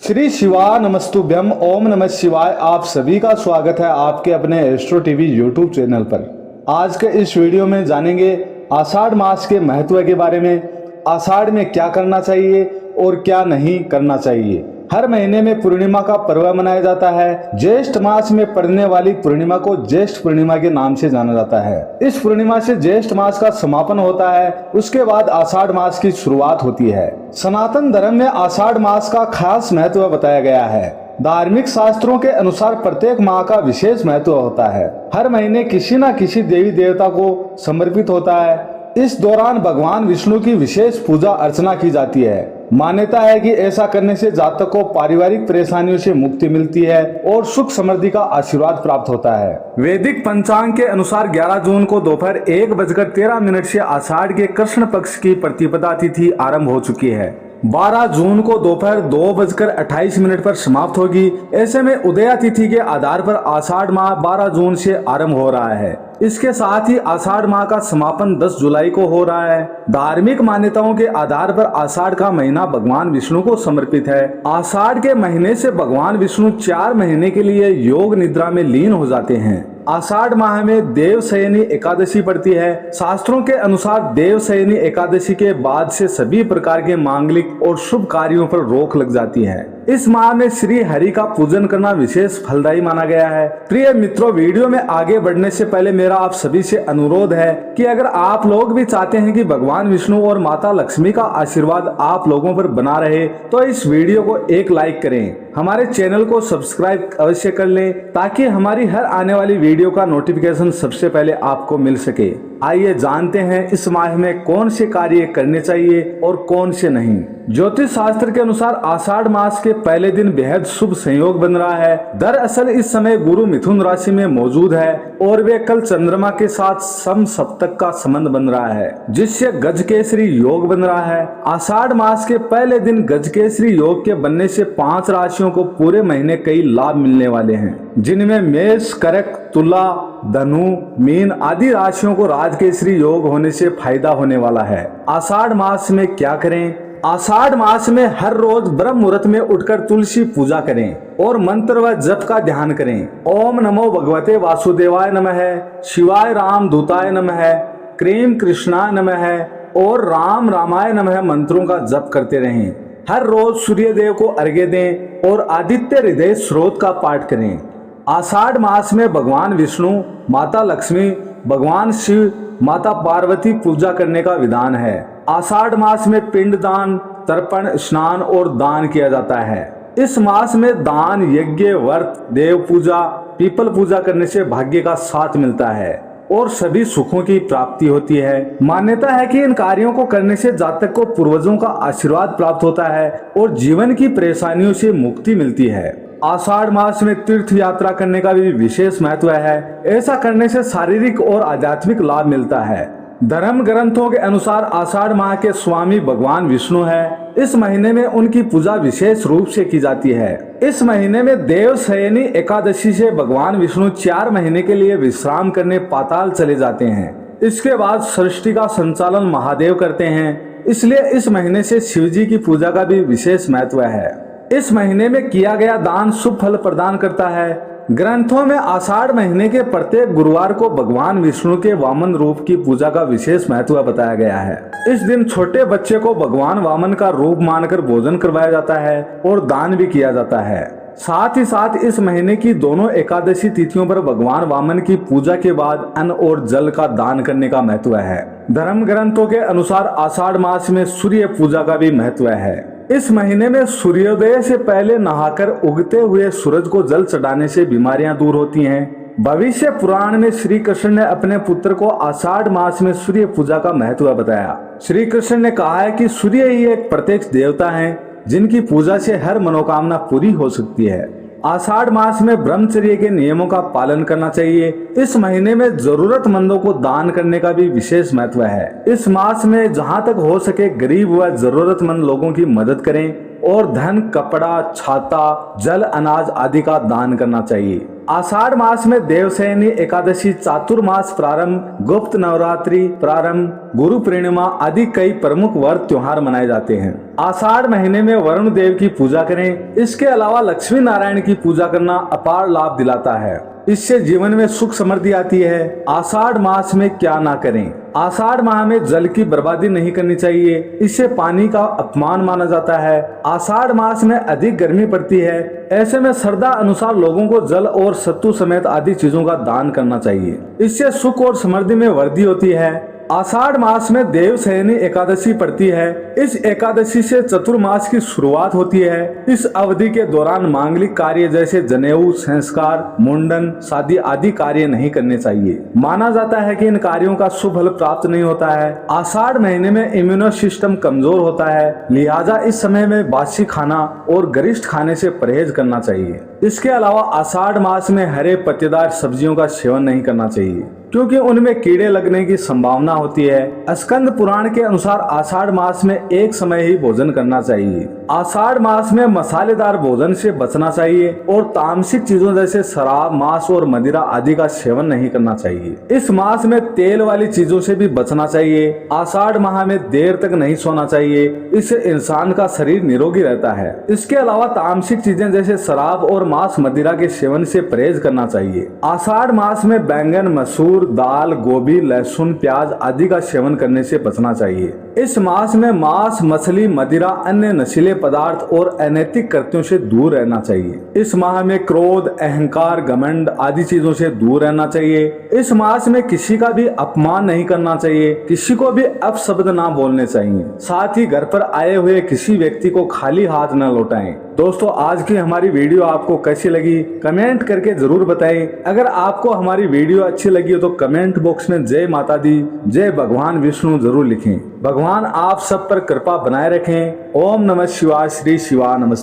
श्री शिवा नमस्तुभ्यम ओम नमः शिवाय। आप सभी का स्वागत है आपके अपने एस्ट्रो टीवी यूट्यूब चैनल पर। आज के इस वीडियो में जानेंगे आषाढ़ मास के महत्व के बारे में। आषाढ़ में क्या करना चाहिए और क्या नहीं करना चाहिए। हर महीने में पूर्णिमा का पर्व मनाया जाता है। ज्येष्ठ मास में पड़ने वाली पूर्णिमा को ज्येष्ठ पूर्णिमा के नाम से जाना जाता है। इस पूर्णिमा से ज्येष्ठ मास का समापन होता है। उसके बाद आषाढ़ मास की शुरुआत होती है। सनातन धर्म में आषाढ़ मास का खास महत्व बताया गया है। धार्मिक शास्त्रों के अनुसार प्रत्येक माह का विशेष महत्व होता है। हर महीने किसी न किसी देवी देवता को समर्पित होता है। इस दौरान भगवान विष्णु की विशेष पूजा अर्चना की जाती है। मान्यता है कि ऐसा करने से जातक को पारिवारिक परेशानियों से मुक्ति मिलती है और सुख समृद्धि का आशीर्वाद प्राप्त होता है। वैदिक पंचांग के अनुसार 11 जून को दोपहर 1:13 से आषाढ़ के कृष्ण पक्ष की प्रतिपदा तिथि आरंभ हो चुकी है। 12 जून को दोपहर 2:28 पर समाप्त होगी। ऐसे में उदया तिथि के आधार पर आषाढ़ माह 12 जून से आरंभ हो रहा है। इसके साथ ही आषाढ़ माह का समापन 10 जुलाई को हो रहा है। धार्मिक मान्यताओं के आधार पर आषाढ़ का महीना भगवान विष्णु को समर्पित है। आषाढ़ के महीने से भगवान विष्णु 4 महीने के लिए योग निद्रा में लीन हो जाते हैं। आषाढ़ माह में देवशयनी एकादशी पड़ती है। शास्त्रों के अनुसार देवशयनी एकादशी के बाद से सभी प्रकार के मांगलिक और शुभ कार्यों पर रोक लग जाती है। इस माह में श्री हरि का पूजन करना विशेष फलदायी माना गया है। प्रिय मित्रों, वीडियो में आगे बढ़ने से पहले मेरा आप सभी से अनुरोध है कि अगर आप लोग भी चाहते हैं कि भगवान विष्णु और माता लक्ष्मी का आशीर्वाद आप लोगों पर बना रहे तो इस वीडियो को एक लाइक करें। हमारे चैनल को सब्सक्राइब अवश्य कर लें ताकि हमारी हर आने वाली वीडियो का नोटिफिकेशन सबसे पहले आपको मिल सके। आइए जानते हैं इस माह में कौन से कार्य करने चाहिए और कौन से नहीं। ज्योतिष शास्त्र के अनुसार आषाढ़ मास के पहले दिन बेहद शुभ संयोग बन रहा है। दरअसल इस समय गुरु मिथुन राशि में मौजूद है और वे कल चंद्रमा के साथ सम सप्तक का संबंध बन रहा है, जिससे गजकेसरी योग बन रहा है। आषाढ़ मास के पहले दिन गजकेसरी योग के बनने से 5 राशियों को पूरे महीने कई लाभ मिलने वाले हैं, जिनमें मेष, कर्क, तुला, धनु, मीन आदि राशियों को राजकेसरी योग होने से फायदा होने वाला है। आषाढ़ मास में क्या करें? आषाढ़ मास में हर रोज ब्रह्म मुहूर्त में उठकर तुलसी पूजा करें और मंत्र व जप का ध्यान करें। ओम नमो भगवते वासुदेवाय नमः, शिवाय राम दूताय नमः, क्रीम कृष्णाय नमः और राम रामाय नमः मंत्रों का जप करते रहें। हर रोज सूर्य देव को अर्घ्य दें और आदित्य हृदय स्रोत का पाठ करें। आषाढ़ मास में भगवान विष्णु, माता लक्ष्मी, भगवान शिव, माता पार्वती पूजा करने का विधान है। आषाढ़ मास में पिंडदान, तर्पण, स्नान और दान किया जाता है। इस मास में दान, यज्ञ, व्रत, देव पूजा, पीपल पूजा करने से भाग्य का साथ मिलता है और सभी सुखों की प्राप्ति होती है। मान्यता है कि इन कार्यों को करने से जातक को पूर्वजों का आशीर्वाद प्राप्त होता है और जीवन की परेशानियों से मुक्ति मिलती है। आषाढ़ मास में तीर्थ यात्रा करने का भी विशेष महत्व है। ऐसा करने से शारीरिक और आध्यात्मिक लाभ मिलता है। धर्म ग्रंथों के अनुसार आषाढ़ माह के स्वामी भगवान विष्णु है। इस महीने में उनकी पूजा विशेष रूप से की जाती है। इस महीने में देवशयनी एकादशी से भगवान विष्णु 4 महीने के लिए विश्राम करने पाताल चले जाते हैं। इसके बाद सृष्टि का संचालन महादेव करते हैं, इसलिए इस महीने से शिव जी की पूजा का भी विशेष महत्व है। इस महीने में किया गया दान शुभ फल प्रदान करता है। ग्रंथों में आषाढ़ महीने के प्रत्येक गुरुवार को भगवान विष्णु के वामन रूप की पूजा का विशेष महत्व बताया गया है। इस दिन छोटे बच्चे को भगवान वामन का रूप मानकर भोजन करवाया जाता है और दान भी किया जाता है। साथ ही साथ इस महीने की दोनों एकादशी तिथियों पर भगवान वामन की पूजा के बाद अन्न और जल का दान करने का महत्व है। धर्म ग्रंथों के अनुसार आषाढ़ मास में सूर्य पूजा का भी महत्व है। इस महीने में सूर्योदय से पहले नहाकर उगते हुए सूरज को जल चढ़ाने से बीमारियां दूर होती हैं। भविष्य पुराण में श्री कृष्ण ने अपने पुत्र को आषाढ़ मास में सूर्य पूजा का महत्व बताया। श्री कृष्ण ने कहा है कि सूर्य ही एक प्रत्यक्ष देवता हैं, जिनकी पूजा से हर मनोकामना पूरी हो सकती है। आषाढ़ मास में ब्रह्मचर्य के नियमों का पालन करना चाहिए। इस महीने में जरूरतमंदों को दान करने का भी विशेष महत्व है। इस मास में जहां तक हो सके गरीब व जरूरतमंद लोगों की मदद करें और धन, कपड़ा, छाता, जल, अनाज आदि का दान करना चाहिए। आषाढ़ मास में देवशयनी एकादशी, चातुर्मास प्रारंभ, गुप्त नवरात्रि प्रारंभ, गुरु पूर्णिमा आदि कई प्रमुख व्रत त्योहार मनाए जाते हैं। आषाढ़ महीने में वरुण देव की पूजा करें। इसके अलावा लक्ष्मी नारायण की पूजा करना अपार लाभ दिलाता है। इससे जीवन में सुख समृद्धि आती है। आषाढ़ मास में क्या ना करें। आषाढ़ माह में जल की बर्बादी नहीं करनी चाहिए, इससे पानी का अपमान माना जाता है। आषाढ़ मास में अधिक गर्मी पड़ती है, ऐसे में श्रद्धा अनुसार लोगों को जल और सत्तू समेत आदि चीजों का दान करना चाहिए। इससे सुख और समृद्धि में वृद्धि होती है। आषाढ़ मास में देवशयनी एकादशी पड़ती है। इस एकादशी से चतुर्मास की शुरुआत होती है। इस अवधि के दौरान मांगलिक कार्य जैसे जनेऊ, संस्कार, मुंडन, शादी आदि कार्य नहीं करने चाहिए। माना जाता है कि इन कार्यों का शुभ फल प्राप्त नहीं होता है। आषाढ़ महीने में इम्यूनो सिस्टम कमजोर होता है, लिहाजा इस समय में बासी खाना और गरिष्ठ खाने से परहेज करना चाहिए। इसके अलावा आषाढ़ मास में हरे पत्तेदार सब्जियों का सेवन नहीं करना चाहिए, क्योंकि उनमें कीड़े लगने की संभावना होती है। स्कंद पुराण के अनुसार आषाढ़ मास में एक समय ही भोजन करना चाहिए। आषाढ़ मास में मसालेदार भोजन से बचना चाहिए और तामसिक चीजों जैसे शराब, मांस और मदिरा आदि का सेवन नहीं करना चाहिए। इस मास में तेल वाली चीजों से भी बचना चाहिए। आषाढ़ माह में देर तक नहीं सोना चाहिए, इससे इंसान का शरीर निरोगी रहता है। इसके अलावा तामसिक चीजें जैसे शराब और मांस, मदिरा के सेवन से परहेज करना चाहिए। आषाढ़ मास में बैंगन, मसूर, दाल, गोभी, लहसुन, प्याज आदि का सेवन करने से बचना चाहिए। इस मास में मांस, मछली, मदिरा, अन्य नशीले पदार्थ और अनैतिक कृत्यों से दूर रहना चाहिए। इस माह में क्रोध, अहंकार, घमंड आदि चीजों से दूर रहना चाहिए। इस मास में किसी का भी अपमान नहीं करना चाहिए, किसी को भी अपशब्द ना बोलने चाहिए। साथ ही घर पर आए हुए किसी व्यक्ति को खाली हाथ न लौटाएं। दोस्तों, आज की हमारी वीडियो आपको कैसी लगी कमेंट करके जरूर बताएं। अगर आपको हमारी वीडियो अच्छी लगी हो तो कमेंट बॉक्स में जय माता दी, जय भगवान विष्णु जरूर लिखें। भगवान आप सब पर कृपा बनाए रखें। ओम नमः शिवाय। श्री शिवा नमस्ते।